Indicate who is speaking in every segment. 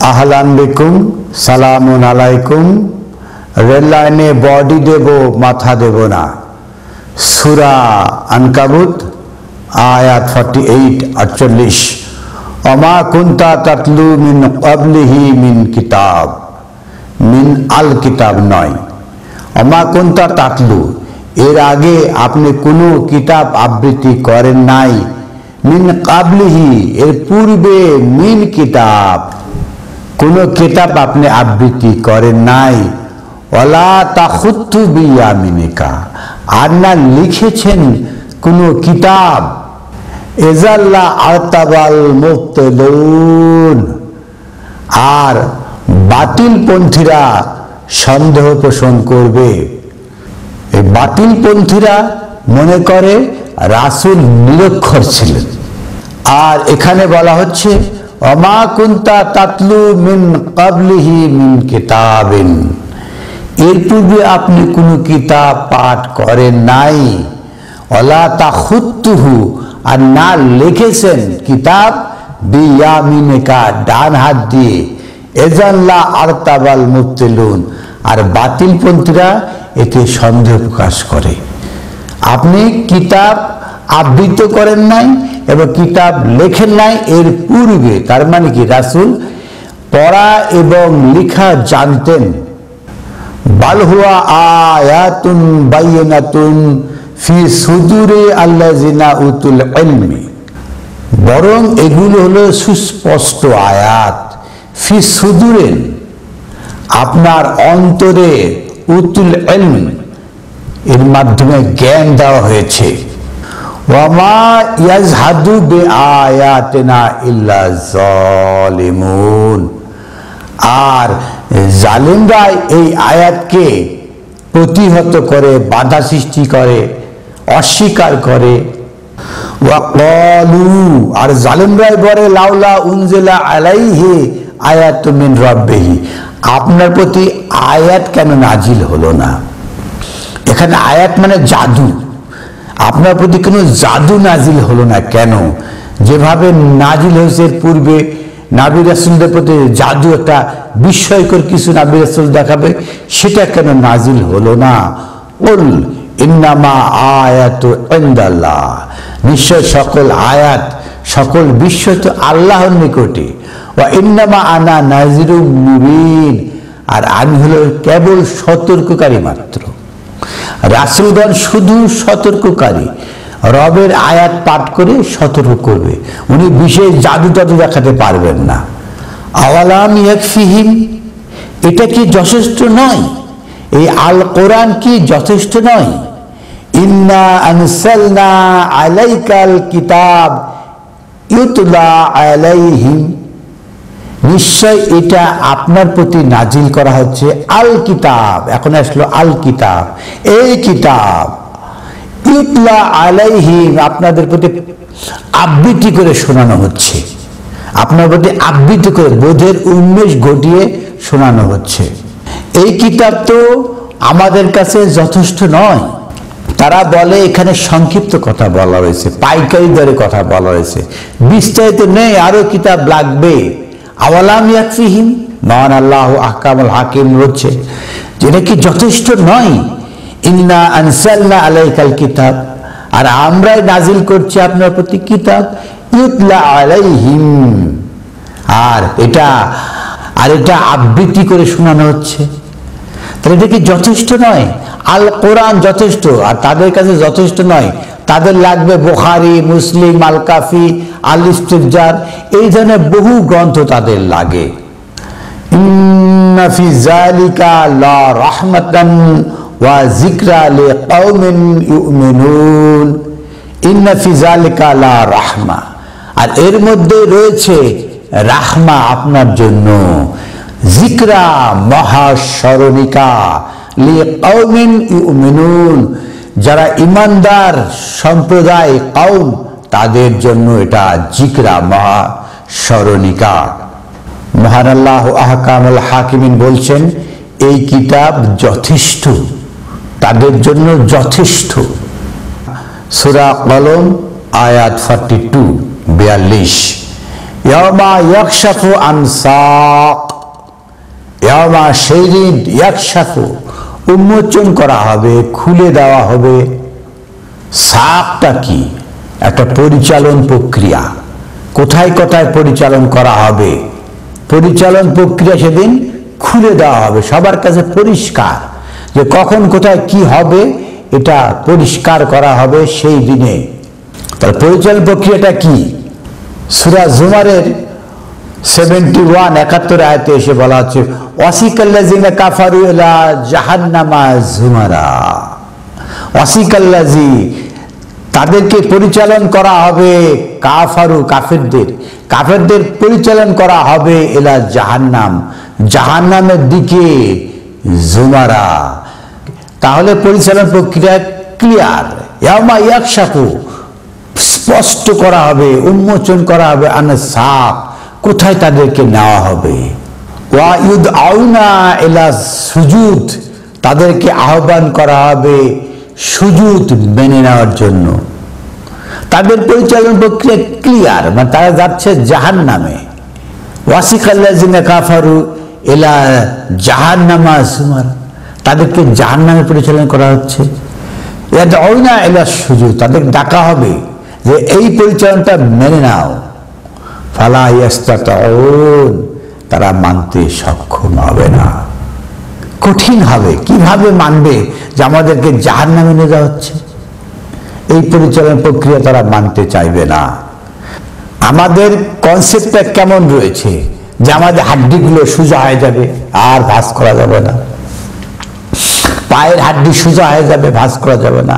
Speaker 1: আহলান বিকুম, সালামুন আলাইকুম। রেল লাইনে বডি দেব, মাথা দেব না। সূরা আনকাবুত আয়াত 48-48। ওমা কুনতা তাতলু মিন ক্বাবলিহি মিন কিতাব, মিন আল কিতাব নয়। ওমা কুনতা তাতলু, এর আগে আপনি কোনো কিতাব আবৃত্তি করেন নাই। মিন ক্বাবলিহি, এর পূর্বে মিন কিতাব, কোনো কিতাব আপনি আবৃত্তি করেন নাই। ওয়ালা তাখুত্তু বিয়ামিনিকা, আর না লিখেছেন কোনো কিতাব। এজাল্লা আরতাবাল মুবতিলুন, আর বাতিলপন্থীরা সন্দেহ পোষণ করবে। এই বাতিলপন্থীরা মনে করে রাসূল নিরক্ষর ছিলেন। আর এখানে বলা হচ্ছে ওমা কুনতা তাতলু মিন ক্বাবলিহি মিন কিতাবিন, এর পূর্বে আপনি কোনো কিতাব পাঠ করেন নাই। ওয়ালা তাখুত্তুহু, আর না লিখেছেন কিতাব বিয়ামিনিকা, ডান হাত দিয়ে। এজাল্লা আরতাবাল মুবতিলুন, আর বাতিলপন্থীরা এতে সন্দেহ প্রকাশ করে। আপনি কিতাব আবৃত্তি করেন নাই এবং কিতাব লেখেন নাই এর পূর্বে, তার মানে কি রাসূল পড়া এবং লেখা জানতেন। বাল হুয়া আয়াতুন বাইয়িনাতুন ফি সুদুরি আল্লাযিনা উতুল ইলমি, বরং এগুলো হলো সুস্পষ্ট আয়াত। ফি সুদুরিন, আপনার অন্তরে, উতুল ইলম, এর মাধ্যমে জ্ঞান দেওয়া হয়েছে। ওয়ামা ইয়াজহাদু বিআয়াতিনা ইল্লা যালিমুন, আর জালিমরা এই আয়াতকে প্রতিহত করে, বাধা সৃষ্টি করে, অস্বীকার করে। ওয়াকালু, আর জালিমরাই বলে লাউলা উনজিলা আলাইহি আয়াতুম মিন রাব্বিহি, আপনার প্রতি আয়াত কেন নাজিল হলো না। এখানে আয়াত মানে জাদু। আপনার প্রতি কোনো জাদু নাজিল হলো না কেন? যেভাবে নাজিল হয়েছে পূর্বে নবী রাসূলদের প্রতি জাদু, একটা বিস্ময়কর কিছু নবী রাসূল দেখাবে, সেটা কেন নাজিল হলো না? কুল ইন্নামা আয়াতু ইনদাল্লাহ, নিশ্চয় সকল আয়াত, সকল বিস্ময় তো আল্লাহর নিকটে। ওয়া ইন্নামা আনা নাযিরুম মুবিন, আর আমি হলো কেবল সতর্ককারী মাত্র। রাসূলগণ শুধু সতর্ককারী, রবের আয়াত পাঠ করে সতর্ক করবে, উনি বিশেষ জাদু টাদু দেখাতে পারবেন না। আওয়ালাম ইয়াকফিহিম, এটা কি যথেষ্ট নয়? এই আল কোরআন কি যথেষ্ট নয়? ইন্না আনসালনা আলাইকাল কিতাব ইউতলা আলাইহিম, নিশ্চয় এটা আপনার প্রতি নাজিল করা হচ্ছে। আল কিতাব, এখন আসলো আল কিতাব, এই কিতাব। ইউতলা আলাইহিম, আপনাদের প্রতি আবৃত্তি করে শোনানো হচ্ছে, আপনার প্রতি আবৃত্তি করে বোধের উন্মেষ ঘটিয়ে শোনানো হচ্ছে। এই কিতাব তো আমাদের কাছে যথেষ্ট নয়। তারা বলে এখানে সংক্ষিপ্ত কথা বলা হয়েছে, পাইকারি দরে কথা বলা হয়েছে, বিস্তারিত নেই, আরো কিতাব লাগবে। আওয়ালাম ইয়াকফিহিম, মহান আল্লাহ আহকামুল হাকিম বলছে যেটা কি যথেষ্ট নয়? ইন্না আনসালনা আলাইকাল কিতাব, আর আমরাই নাজিল করছি আপনার প্রতি কিতাব। ইউতলা আলাইহিম, আর এটা আবৃত্তি করে শোনানো হচ্ছে। তাহলে এটা কি যথেষ্ট নয়? আল কোরআন যথেষ্ট, আর তাদের কাছে যথেষ্ট নয়। তাদের লাগবে বুখারী, মুসলিম, আল কাফি, আল ইস্তিবজার, এই ধরনের বহু গ্রন্থ তাদের লাগে। ইন্না ফি যালিকা লা রাহমাতান ওয়া যিকরা লিকাওমিন ইউমিনুন, ইন্না ফি যালিকা লা রাহমা, আর এর মধ্যে রয়েছে রাহমা আপনার জন্য, যিকরা মহাস্মরণিকা, লিকাওমিন ইউমিনুন, যারা ঈমানদার সম্প্রদায়, কওম, তাদের জন্য এটা যিকরা, মহাস্মরণিকা। মহান আল্লাহ আহকামুল হাকিমিন বলছেন এই কিতাব যথেষ্ট, তাদের জন্য যথেষ্ট। সূরা কলম আয়াত 42-42। ইয়াওমা ইয়াকশাফু আন সাক, ইয়াওমা সেই দিন ইয়াকশাফু উন্মোচন করা হবে, খুলে দেওয়া হবে। সাকটা কি? একটা পরিচালন প্রক্রিয়া, কোথায় কোথায় পরিচালন করা হবে, পরিচালন প্রক্রিয়া সেদিন খুলে দেওয়া হবে, সবার কাছে পরিষ্কার যে কখন কোথায় কি হবে এটা পরিষ্কার করা হবে সেই দিনে। তাহলে পরিচালন প্রক্রিয়াটা কি? সূরা জুমারের 71 আয়াতে এসে বলা হচ্ছে ওয়াসিকাল্লাযিনা কাফারু ইলা জাহান্নামা জুমারা, ওয়াসিকাল্লাযি তাদেরকে পরিচালন করা হবে, কাফারু কাফেরদের পরিচালন করা হবে ইলা জাহান্নাম, জাহান্নামের দিকে, জুমারা। তাহলে পরিচালন প্রক্রিয়া ক্লিয়ার। ইয়াউমা ইয়াকশাফু স্পষ্ট করা হবে, উন্মোচন করা হবে, আন সাক কোথায় তাদেরকে নেওয়া হবে। ওয়া ইউদআউনা ইলা সুজুদ তাদেরকে আহ্বান করা হবে সুজুদ মেনে নেওয়ার জন্য। তাদের পরিচালন প্রক্রিয়া ক্লিয়ার, মানে তারা যাচ্ছে জাহান্নামে। ওয়াসিকাল্লাযিনা কাফারু ইলা জাহান্নামা জুমারা তাদেরকে জাহান্নামে পরিচালনা করা হচ্ছে। ইয়াদউনা ইলা সুজুদ তাদের ডাকা হবে যে এই পরিচালনটা মেনে নাও। ফালা ইয়াস্তাতাউন তারা মানতে সক্ষম হবে না, কঠিন হবে। কিভাবে মানবে যে আমাদেরকে জাহান্নামে নিয়ে যাওয়া হচ্ছে? এই পরিচালনা প্রক্রিয়া তারা মানতে চাইবে না। আমাদের কনসেপ্টটা কেমন রয়েছে যে আমাদের হাড্ডিগুলো সোজা হয়ে যাবে, আর ভাঁজ করা যাবে না, পায়ের হাড্ডি সোজা হয়ে যাবে, ভাঁজ করা যাবে না,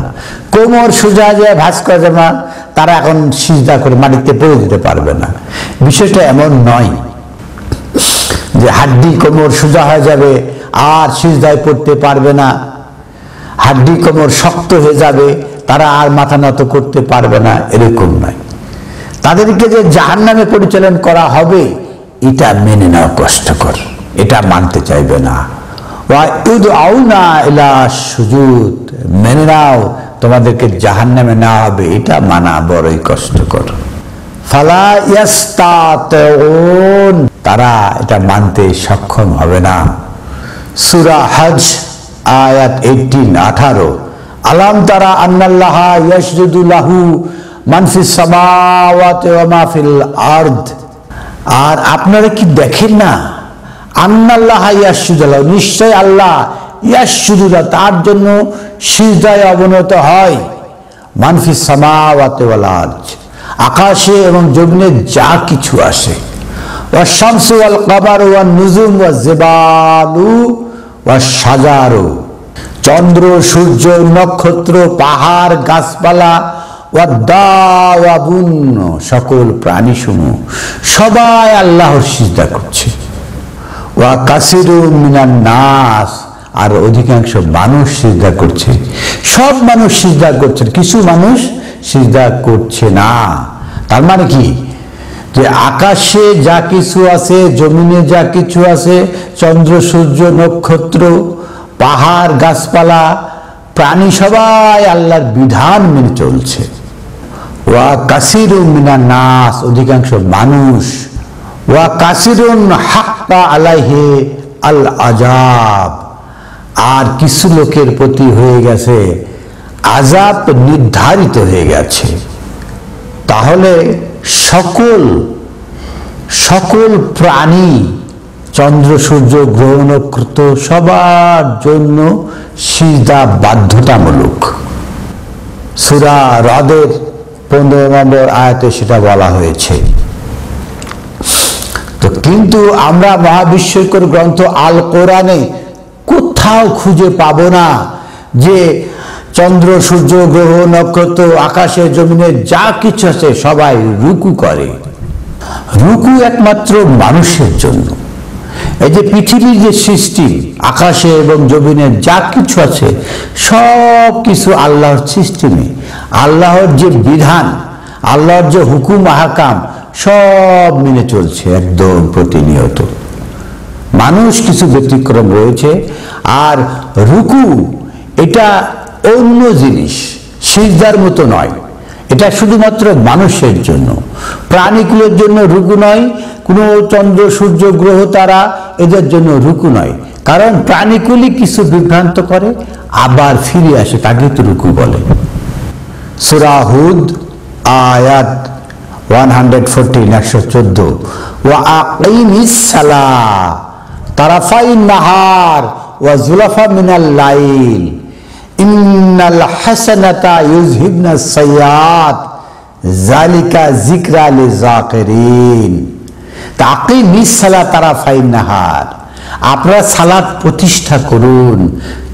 Speaker 1: কোমর সোজা হয়ে যাবে, ভাঁজ করা যাবে না, তারা এখন সিজদা করে মাটিতে পড়ে যেতে পারবে না। বিষয়টা এমন নয় যে হাড্ডি কোমর সোজা হয়ে যাবে আর সিজদায় পড়তে পারবে না, হাড্ডি কোমর শক্ত হয়ে যাবে, তারা আর মাথা নত করতে পারবে না, এরকম নয়। তাদেরকে যে জাহান্নামে পরিচালন করা হবে এটা মেনে নেওয়া কষ্টকর, এটা মানতে চাইবে না। ওয়া ইউদআউনা ইলা সুজুদ মেনে নাও তোমাদেরকে জাহান্নামে নেওয়া হবে, এটা মানা বড়ই কষ্টকর। ফালা ইয়াস্তাতিউন তারা এটা মানতে সক্ষম হবে না। সূরা হজ আয়াত 18 আলাম তারা আন্নাল্লাহা ইয়াসজুদু লাহু মান ফিস সামাওয়াতি ওয়া মা ফিল আরদ, আর আপনারা কি দেখেন না আন্নাল্লাহা ইয়াসজুদু লাহু নিশ্চয় আল্লাহ ইয়াসজুদু লাহু তার জন্য সিজদায় অবনত হয়, মান ফিস সামাওয়াতি ওয়াল আরদ আকাশে এবং জমিনে যা কিছু আছে, ওয়া শামসু ওয়াল কমারু ওয়ান নুজুম ওয়াজ জিবালু ওয়াশ শাজারু চন্দ্র সূর্য নক্ষত্র পাহাড় গাছপালা ওয়া দাওয়াবুন সকল প্রাণীসমূহ সবাই আল্লাহর সিজদা করছে। ওয়া কাসিরুম মিনান নাস আর অধিকাংশ মানুষ সিজদা করছে। সব মানুষ সিজদা করছে, কিছু মানুষ সিজদা করছে না। তার মানে কি যে আকাশে যা কিছু আছে, জমিনে যা কিছু আছে, চন্দ্র সূর্য নক্ষত্র পাহাড় গাছপালা প্রাণী সবাই আল্লাহর বিধান মেনে চলছে। ওয়া কাসিরুম মিনান নাস অধিকাংশ মানুষ, ওয়া কাসিরুন হাক্কা আলাইহি আল আযাব আর কিছু লোকের প্রতি হয়ে গেছে আযাব নির্ধারিত হয়ে গেছে। তাহলে সকল প্রাণী চন্দ্র সূর্য গ্রহ নক্ষত্র সবার জন্য সিজদা বাধ্যতামূলক। সূরা রদের 15 নম্বর আয়াতে সেটা বলা হয়েছে। তো কিন্তু আমরা মহাবিশ্বকর গ্রন্থ আল কোরআনে কোথাও খুঁজে পাবো না যে চন্দ্র সূর্য গ্রহ নক্ষত্র আকাশে জমিনে যা কিছু আছে সবাই রুকু করে। রুকু একমাত্র মানুষের জন্য। এই যে পৃথিবীর যে সৃষ্টি আকাশে এবং জমিনে যা কিছু আছে সব কিছু আল্লাহর সিস্টেমে, আল্লাহর যে বিধান, আল্লাহর যে হুকুম আহকাম সব মেনে চলছে একদম প্রতিনিয়ত। মানুষ কিছু ব্যতিক্রম রয়েছে। আর রুকু এটা অন্য জিনিস, সিজদার মতো নয়। এটা শুধুমাত্র মানুষের জন্য, প্রাণীকুলের জন্য রুকু নয়, কোনো চন্দ্র সূর্য গ্রহ তারা এদের জন্য রুকু নয়। কারণ প্রাণীকুলই কিছু বিভ্রান্ত করে আবার ফিরে আসে, তাকে তো রুকু বলে। সূরা হুদ আয়াত 114 114 ওয়া আকিমিস সালাহ তারাফাইন নাহার ওয়া যুলাফা মিনাল লাইল ইন্নাল হাসানাতা ইউযহিবনাস সাইয়্যাত যালিকা যিকরা লিযাকিরিন। আকিমিস সালাহ তারাফাইন নাহার, আপনারা সালাত প্রতিষ্ঠা করুন।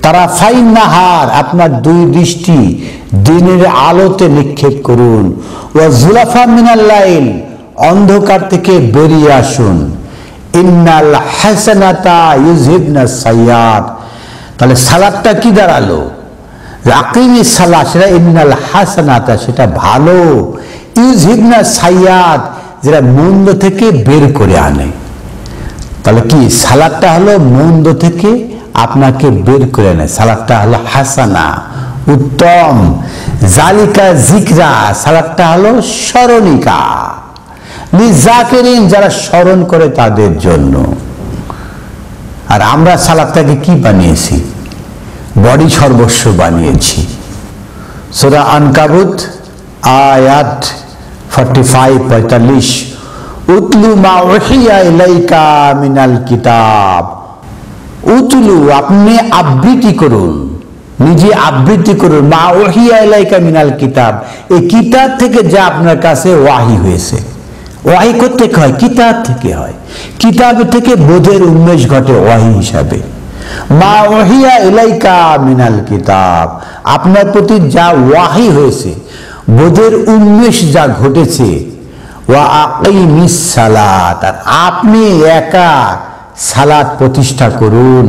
Speaker 1: তারাফাইন নাহার, আপনার দুই দৃষ্টি দিনের আলোতে নিক্ষেপ করুন। ওয়া যুলাফা মিনাল লাইল, অন্ধকার থেকে বেরিয়ে আসুন। ইন্নাল হাসানাতা ইউযহিবনাস সাইয়্যাত, তাহলে সালাতটা কি দাঁড়ালো? আকিমিস সালাহ, সেটা ইন্নাল হাসানাতা, সেটা ভালো, ইউযহিবনাস সাইয়্যাত, যেটা মন্দ থেকে বের করে আনে। তাহলে কি সালাতটা হলো মন্দ থেকে আপনাকে বের করে আনে, সালাতটা হলো হাসানা, উত্তম। জালিকা যিকরা, সালাতটা হলো স্মরণিকা, লিযাকিরিন, যারা স্মরণ করে তাদের জন্য। আর আমরা সালাতটাকে কি বানিয়েছি? বডি সর্বস্ব বানিয়েছি। সূরা আনকাবুত আয়াত 45-45 উতলু মা উহিয়া ইলাইকা মিনাল কিতাব। উতলু, আপনি আবৃত্তি করুন, নিজে আবৃত্তি করুন, মা উহিয়া ইলাইকা মিনাল কিতাব, এই কিতাব থেকে যা আপনার কাছে ওয়াহি হয়েছে। ওয়াহি করতে হয়, কিতাব থেকে হয়, কিতাব থেকে বোধের উন্মেষ ঘটে ওয়াহি হিসাবে। মা উহিয়া ইলাইকা মিনাল কিতাব, আপনার প্রতি যা ওয়াহি হয়েছে, বোধের উন্মেষ যা ঘটেছে। ওয়া আকিমিস সালাত, আর আপনি একা সালাত প্রতিষ্ঠা করুন।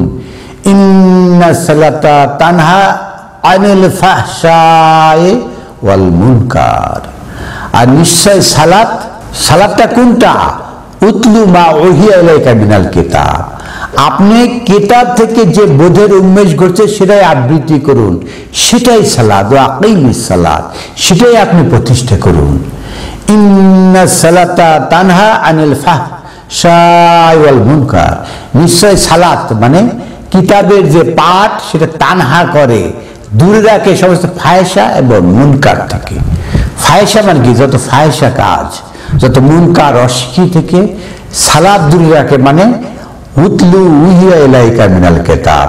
Speaker 1: ইন্নাস সালাতা তানহা আনিল ফাহশাই ওয়াল মুনকার, আর নিশ্চয় সালাত, সালাতটা কোনটা? উতলু মা উহিয়া ইলাইকা মিনাল কিতাব, আপনি কিতাব থেকে যে বোধের উন্মেষ ঘটছে সেটাই আবৃত্তি করুন, সেটাই সালাত। ওয়া আকিমিস সালাত, সেটাই আপনি প্রতিষ্ঠা করুন। ইন্নাস সালাতা তানহা আনিল ফাহশাই ওয়াল মুনকার, নিশ্চয় সালাত মানে কিতাবের যে পাঠ সেটা তানহা করে, দূরে রাখে সমস্ত ফায়সা এবং মুনকার থেকে। ফায়সা মানে কি? যত ফায়সা কাজ, যত মুনকার অশিক্ষি থেকে সালাত দূরে রাখে। মানে উতলু উহিয়া ইলাইকা মিনাল কিতাব,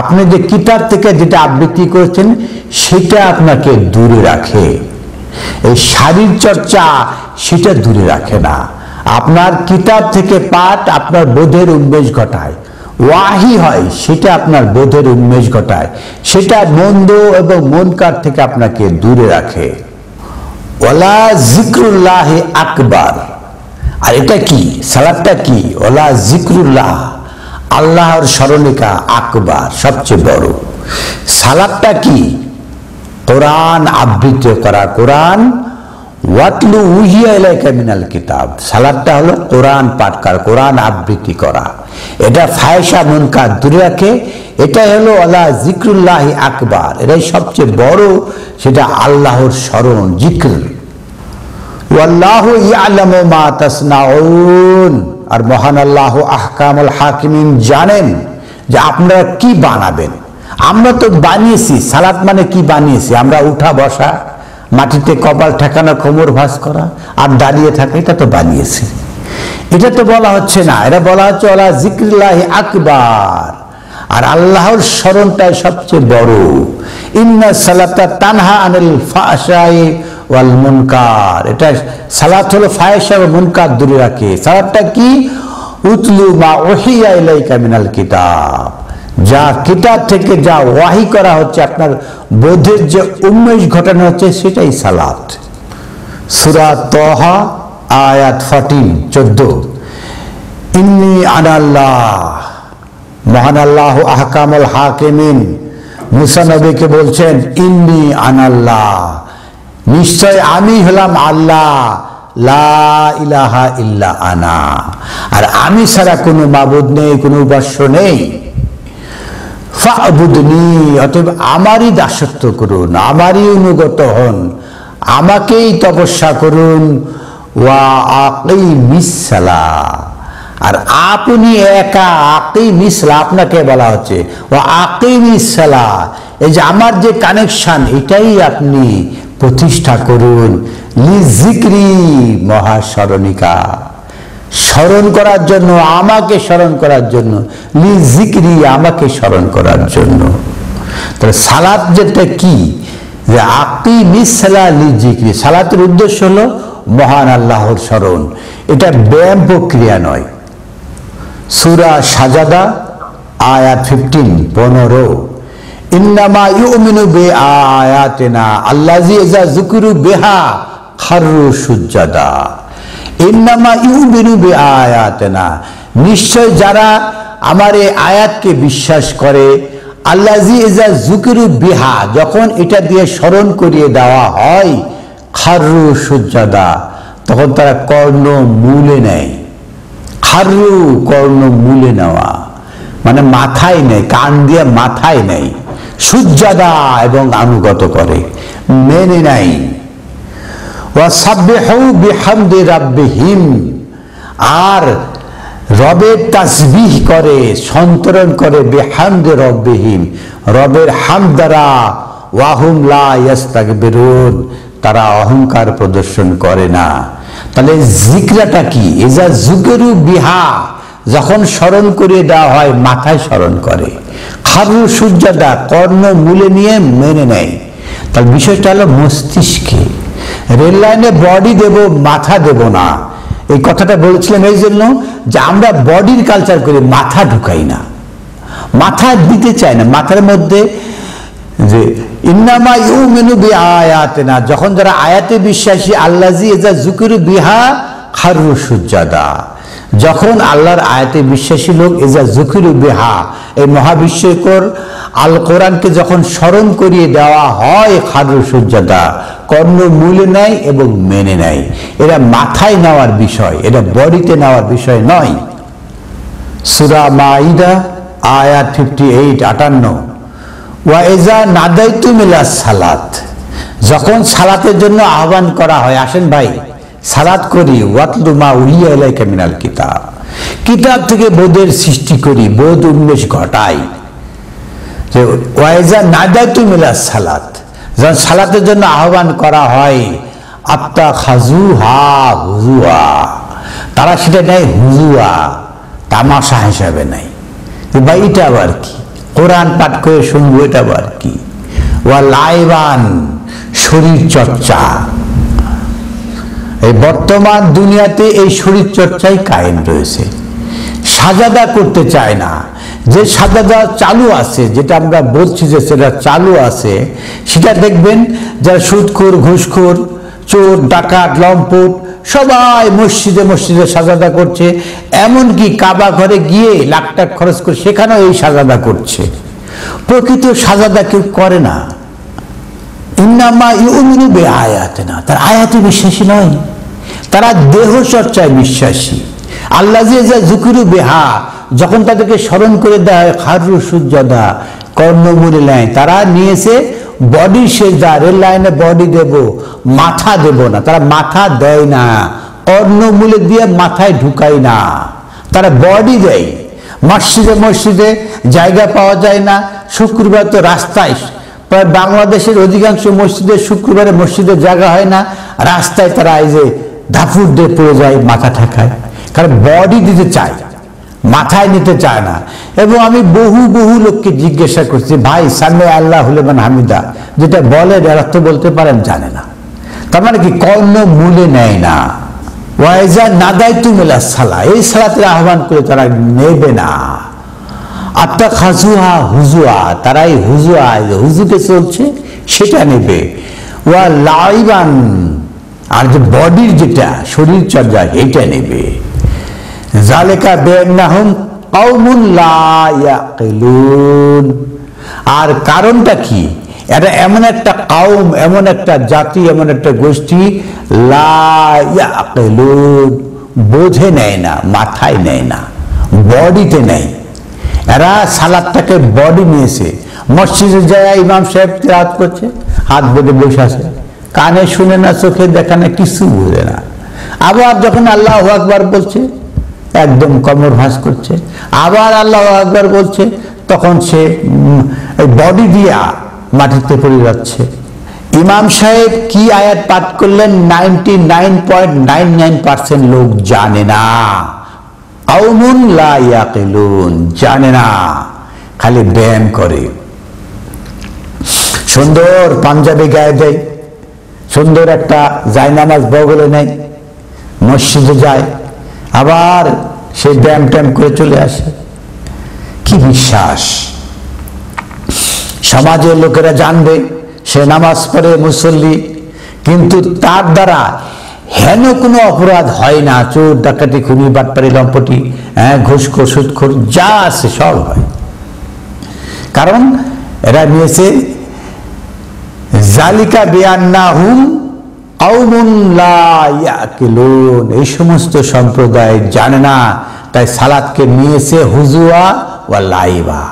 Speaker 1: আপনি যে কিতাব থেকে যেটা আবৃত্তি করেছেন সেটা আপনাকে দূরে রাখে। এই শারীর চর্চা সেটা দূরে রাখে না, আপনার কিতাব থেকে পাঠ আপনার বোধের উন্মেষ ঘটায়, ওয়াহি হয়, সেটা আপনার বোধের উন্মেষ ঘটায়, সেটা মন্দ এবং মুনকার থেকে আপনাকে দূরে রাখে। ওয়ালা যিকরুল্লাহি আকবার, আর এটা কি? সালাতটা কি? ওয়ালা যিকরুল্লাহ, আল্লাহর স্মরণিকা, আকবার, সবচেয়ে বড়। সালাতটা কি? কোরআন আবৃত্তি করা, কোরআন। ওয়াতলু উহিয়া ইলাইকা মিনাল কিতাব, সালাতটা হলো কোরআন পাঠ করা, কোরআন আবৃত্তি করা। এটা ফায়সা মুনকার দূরে রাখে, এটাই হলো ওয়ালা যিকরুল্লাহি আকবার, এটাই সবচেয়ে বড়, সেটা আল্লাহর স্মরণ, জিক্র। ওয়াল্লাহু ইয়ালামু মা তাসনাউন, আর মহান আল্লাহ আহকামুল হাকিমিন জানেন যে আপনারা কি বানাবেন। আমরা তো বানিয়েছি, সালাত মানে কি বানিয়েছি? আমরা উঠা বসা, মাটিতে কপাল ঠেকানো, কোমর ভাঁজ করা আর দাঁড়িয়ে থাকা, এটা তো বানিয়েছি। এটা তো বলা হচ্ছে না, এটা বলা হচ্ছে ওয়ালা যিকরুল্লাহি আকবার, আর আল্লাহর স্মরণটাই সবচেয়ে বড়। ইন্নাস সালাতা তানহা আনিল ফাহশাই ওয়াল মুনকার, এটা সালাত হলো ফাহশা ও মুনকার দূরে রাখে। সালাতটা কি? উতলু মা উহিয়া ইলাইকা মিনাল কিতাব, যা কিতাব থেকে যা ওয়াহি করা হচ্ছে, আপনার বোধের যে উন্মেষ ঘটানো হচ্ছে, সেটাই সালাত। সূরা তাহা আয়াত 14 ইন্নী আনাল্লাহ, মহান আল্লাহ আহকামুল হাকিমিন মুসা নবীকে বলছেন ইন্নী আনাল্লাহ, নিশ্চয় আমি হলাম আল্লাহ, লা ইলাহা ইল্লা আনা, আর আমি ছাড়া কোনো মাবুদ নেই, কোনো উপাস্য নেই। ফা'বুদনি, অতএব আমারই দাসত্ব করুন, আমারই অনুগত হন, আমাকেই তপস্যা করুন, ওয়া আকিমিস সালাহ, আর আপনি একা, আকিমিস সালাহ আপনাকে বলা হচ্ছে, ওয়া আকিমিস সালাহ, এই যে আমার যে কানেকশন এটাই আপনি প্রতিষ্ঠা করুন, লিজিক্রি মহাস্মরণিকা, স্মরণ করার জন্য, আমাকে স্মরণ করার জন্য, লিজিক্রি আমাকে স্মরণ করার জন্য। তাহলে সালাত যেটা কি, যে আকিমিস সালাহ লিজিক্রি, সালাতের উদ্দেশ্য হলো মহান আল্লাহর স্মরণ, এটা ব্যায়াম প্রক্রিয়া নয়। সূরা সাজাদা আয়াত 15 ইন্নামা ইউমিনু বিআয়াতিনা আল্লাযী ইযা যুকিরু বিহা খাররু সুজ্জাদা। ইন্নামা ইউমিনু বিআয়াতিনা, নিশ্চয় যারা আমার এই আয়াতকে বিশ্বাস করে, আল্লাযী ইযা যুকিরু বিহা, যখন এটা দিয়ে স্মরণ করিয়ে দেওয়া হয়, খাররু সুজ্জাদা, তখন তারা কর্ণ মূলে নেয়। খাররু কর্ণ মূলে নেওয়া মানে মাথায় নেয়, কান দিয়ে মাথায় নেয়, সুজ্জাদা এবং আনুগত করে, মেনে নাই। ওয়াসাব্বিহু বিহামদি রাব্বিহিম, আর রবের তাসবিহ করে, সন্তরণ করে, বিহামদি রাব্বিহিম, রবের হামদ দ্বারা, ওয়াহুম লা ইস্তাকবিরুন, তারা অহংকার প্রদর্শন করে না। তাহলে জিকরাটা কি, ইজা যুকিরু বিহা, যখন স্মরণ করিয়ে দেওয়া হয় মাথায় স্মরণ করে, খাররু সুজ্জাদা কর্ণ মূলে নিয়ে মেনে নেয়। তার বিষয়টা হলো মস্তিষ্কে। রেল লাইনে বডি দেব, মাথা দেব না, এই কথাটা বলেছিলাম এই জন্য যে আমরা বডির কালচার করি, মাথা ঢুকাই না, মাথা দিতে চাই না মাথার মধ্যে। যে ইন্নামা ইউমিনু বিআয়াতিনা, যখন যারা আয়াতে বিশ্বাসী, আল্লাযী ইযা যুকিরু বিহা খাররু সুজ্জাদা, যখন আল্লাহর আয়াতে বিশ্বাসী লোক, ইযা যুকিরু বিহা, এই মহাবিশ্বকর আল কোরআনকে যখন স্মরণ করিয়ে দেওয়া হয়, খাররু সুজ্জাদা, কর্ণ মূলে নেয় এবং মেনে নেয়। এটা মাথায় নেওয়ার বিষয়, এটা বডিতে নেওয়ার বিষয় নয়। সূরা মাইদা আয়াত 58 ওয়া ইযা নাদাইতুম ইলা সালাত, যখন সালাতের জন্য আহ্বান করা হয়, আসেন ভাই সালাত করি, ওয়াতলু মা উহিয়া ইলাইকা মিনাল কিতাব, কিতাব থেকে বোধের সৃষ্টি করি, বোধ উন্মেষ ঘটাই। যে ওয়া ইযা নাদাইতুম ইলা সালাত, যখন সালাতের জন্য আহ্বান করা হয়, আত্তা খাজুহা হুজুয়া, তারা সেটা নেয় হুজুয়া, তামাশা হিসাবে নেয়। ভাই এটা আবার কি, কোরআন পাঠ করে শুনবো, এটা আবার কি, ওয়া লাইবান, শরীর চর্চা। এই বর্তমান দুনিয়াতে এই শরীর চর্চাই কায়েম রয়েছে। সাজাদা করতে চায় না, যে সাজাদা চালু আছে, যেটা আমরা বলছি যে সেটা চালু আছে, সেটা দেখবেন যারা সুদখোর, ঘুষখোর, চোর, ডাকাত, লম্পট সবাই মসজিদে মসজিদে সাজাদা করছে। এমনকি কাবা ঘরে গিয়ে লাখ টাকা খরচ করে সেখানেও এই সাজাদা করছে। প্রকৃত সাজাদা কেউ করে না। ইন্নামা ইউমিনু বিআয়াতিনা, তার আয়াতে বিশ্বাসী নয়, তারা দেহ চর্চায় বিশ্বাসী। আল্লাযী ইযা যুকিরু বিহা, যখন তাদেরকে স্মরণ করে দেওয়া হয়, খাররু সুজ্জাদা, কর্ণ মূলে নেয়, তারা নিয়েছে বডি সেজদা, রেল লাইনে বডি দেব, মাথা দেব না, তারা মাথা দেয় না, কর্ণ মূলে দিয়ে মাথায় ঢুকায় না, তারা বডি দেয়। মসজিদে মসজিদে জায়গা পাওয়া যায় না, শুক্রবার তো রাস্তায়, প্রায় বাংলাদেশের অধিকাংশ মসজিদে শুক্রবারে মসজিদের জায়গা হয় না, রাস্তায় তারা এই যে ধাপুর দিয়ে পড়ে যায়, মাথা ঠেকায়, কারণ বডি দিতে চায়, মাথায় নিতে চায় না। এবং আমি বহু বহু লোককে জিজ্ঞাসা করছি, ভাই সামি আল্লাহু লিমান হামিদা যেটা বলে এর অর্থ বলতে পারেন, জানে না। তার মানে কি, কর্ণ মূলে নেয় না। ওয়া ইযা নাদাইতুম ইলা সালাহ, এই সালাতের আহ্বান করে তারা নেবে না। আত্তা খাজুহা হুজুয়া, তারাই হুজুয়া, হুজুকে চলছে সেটা নেবে। ওয়া লাইবান, আর যে বডির যেটা শরীর চর্চা এটা নেবে। জালিকা বিআন্নাহুম কওমুন লা ইয়াকিলুন, আর কারণটা কি, এটা এমন একটা কওম, এমন একটা জাতি, এমন একটা গোষ্ঠী, লা ইয়াকিলুন, বোঝে নেয় না, মাথায় নেয় না, বডিতে নেয়। এরা সালাদটাকে বডি নিয়েছে। মসজিদে যায় ইমাম সাহেব তেলাওয়াত করছে, হাত বেঁধে বসে আছে, কানে শুনে না, চোখে দেখে না, কিছু বোঝে না। আবার যখন আল্লাহু আকবার বলছে একদম কমর ভাঁজ করছে, আবার আল্লাহু আকবার বলছে তখন সে বডি দিয়া মাটিতে পড়ে যাচ্ছে। ইমাম সাহেব কি আয়াত পাঠ করলেন 99.99% লোক জানে না। কওমুন লা ইয়াকিলুন, জানে না, খালি ব্যায়াম করে। সুন্দর পাঞ্জাবি গায়ে দেয়, সুন্দর একটা জায়নামাজ বগলে নেয়, মসজিদে যায়, আবার সে ব্যায়াম ট্যাম করে চলে আসে। কি বিশ্বাস! সমাজের লোকেরা জানবে সে নামাজ পড়ে, মুসল্লি, কিন্তু তার দ্বারা হেন কোনো অপরাধ হয় না। চোর ডাকাতি, খুনি, বাটপারি, লম্পটি, ঘুষখোর, সুদখোর যা আছে সব হয়। কারণ এরা নিয়েছে জালিকা বিআন্নাহুম কওমুন লা ইয়াকিলুন, এই সমস্ত সম্প্রদায় জানে না, তাই সালাতকে নিয়েছে হুজুয়া ওয়া লাইবা,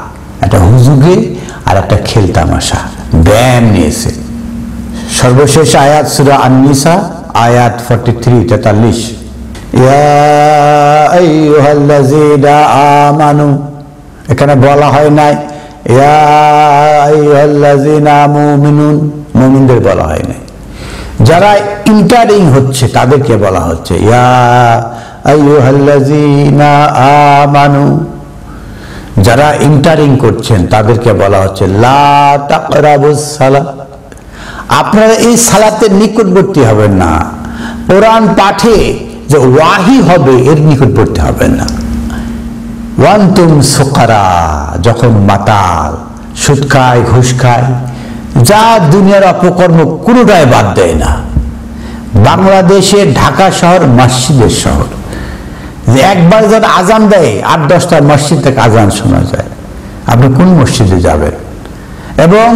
Speaker 1: একটা হুজুগে আর একটা খেল তামাশা, ব্যায়াম নিয়েছে। সর্বশেষ আয়াত সূরা আন-নিসা আয়াত 43-43, ইয়া আইয়ুহাল্লাযীনা আমানু, এখানে বলা হয় নাই ইয়া আইয়ুহাল্লাযীনা মুমিনুন, মুমিনদের বলা হয় নাই। যারা ইন্টারিং হচ্ছে তাদেরকে বলা হচ্ছে ইয়া আইয়ুহাল্লাযীনা আমানু, যারা ইন্টারিং করছেন তাদেরকে বলা হচ্ছে লা তাকরাবুস সালাত, আপনারা এই সালাতের নিকটবর্তী হবেন না। কোরআন পাঠে যে ওয়াহি হবে এর নিকটবর্তী হবেন না। ওয়ান্তুম সুকারা, যখন মাতাল, সুদ খায়, ঘুষ খায়, যা দুনিয়ার অপকর্ম কোনোটাই বাদ দেয় না। বাংলাদেশের ঢাকা শহর মসজিদের শহর, একবার যখন আজান দেয় 8-10টা মসজিদ থেকে আজান শোনা যায়। আপনি কোন মসজিদে যাবেন? এবং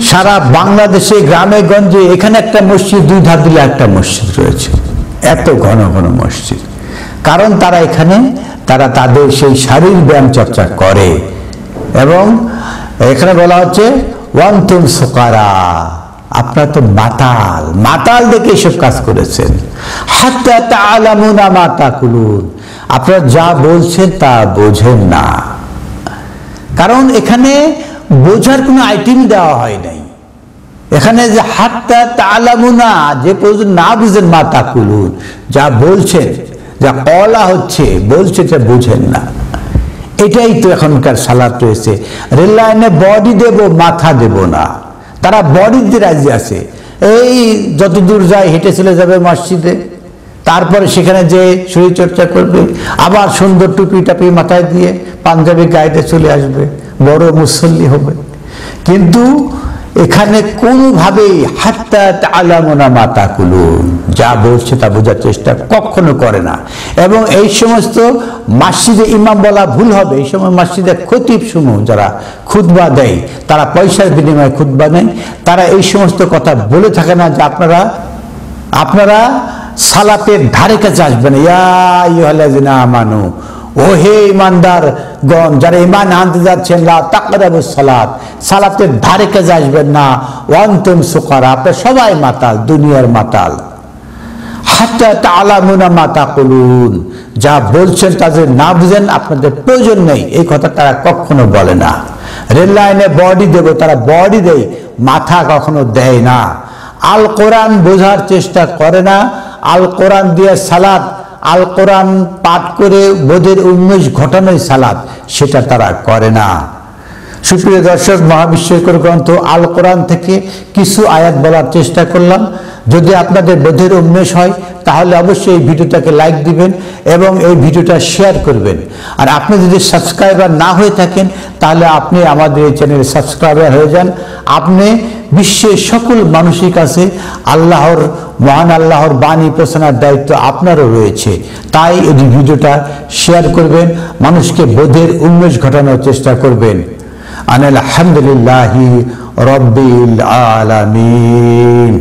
Speaker 1: সারা বাংলাদেশে গ্রামে গঞ্জে এখানে একটা মসজিদ, 2 ধার দিলে একটা মসজিদ রয়েছে, এত ঘন ঘন মসজিদ। কারণ তারা এখানে তাদের সেই শারীরিক ব্যায়াম চর্চা করে। এবং এখানে বলা হচ্ছে ওয়ান্তুম সুকারা, আপনারা তো মাতাল দেখে এসব কাজ করেছেন। হাত্তা তাআলামুনা মা তাকুলুন, আপনারা যা বলছেন তা বোঝেন না। কারণ এখানে বোঝার কোনো আইটেম দেওয়া হয় নাই। এখানে যে হাত্তা তাআলামুনা, যে পর্যন্ত না বুঝেন মা তাকুলুন, যা বলছেন, যা কলা হচ্ছে বলছে, এটা বুঝেন না। এটাই তো এখনকার সালাত রয়েছে। রেল লাইনে বডি দেব, মাথা দেব না। তারা বডি দিয়ে রাজি আছে, এই যত দূর যায় হেঁটে চলে যাবে মসজিদে, তারপরে সেখানে যে শরীর চর্চা করবে, আবার সুন্দর টুপি টাপি মাথায় দিয়ে পাঞ্জাবি গায়ে চলে আসবে, বড় মুসল্লি হবে। কিন্তু এখানে কোনোভাবেই হাত্তা তাআলামুনা মা তাকুলুন, যা বলছে তা বোঝার চেষ্টা কখনো করে না। এবং এই সমস্ত মসজিদে ইমাম বলা ভুল হবে, এই সময় মসজিদে খতিব সমূহ যারা খুতবা দেয়, তারা পয়সার বিনিময়ে খুতবা নেয়, তারা এই সমস্ত কথা বলে থাকে না যে আপনারা সালাতের ধারে কাছে আসবেন। ইয়া আইয়ুহাল্লাযীনা আমানু, ও হে ইমানদারগণ, যারা ঈমান আনতে যাচ্ছেন, লা তাকরাবুস সালাত, সালাতের ধারে কাছে আসবেন না। ওয়ান্তুম সুকারা, আপনারা সবাই মাতাল, দুনিয়ার মাতাল। হাত্তা তাআলামুনা মা তাকুলুন, যা বলছেন তা যদি না বুঝেন আপনাদের প্রয়োজন নেই, এই কথা তারা কখনো বলে না। রেল লাইনে বডি দেব, তারা বডি দেয়, মাথা কখনো দেয় না। আল কোরআন বোঝার চেষ্টা করে না। আল কোরআন দিয়ে সালাত, আল কোরআন পাঠ করে বোধের উন্মেষ ঘটানোই সালাত, সেটা তারা করে না। সুপ্রিয় দর্শক, মহাবিশ্বকর গ্রন্থ আল কোরআন থেকে কিছু আয়াত বলার চেষ্টা করলাম। যদি আপনাদের বোধের উন্মেষ হয় তাহলে অবশ্যই এই ভিডিওটাকে লাইক দিবেন এবং এই ভিডিওটা শেয়ার করবেন। আর আপনি যদি সাবস্ক্রাইবার না হয়ে থাকেন তাহলে আপনি আমাদের এই চ্যানেলে সাবস্ক্রাইবার হয়ে যান। আপনি বিশ্বের সকল মানুষের কাছে মহান আল্লাহর বাণী পৌঁছানোর দায়িত্ব আপনারও রয়েছে। তাই এই ভিডিওটা শেয়ার করবেন, মানুষকে বোধের উন্মেষ ঘটানোর চেষ্টা করবেন। আলহামদুলিল্লাহি রাব্বিল আলামিন।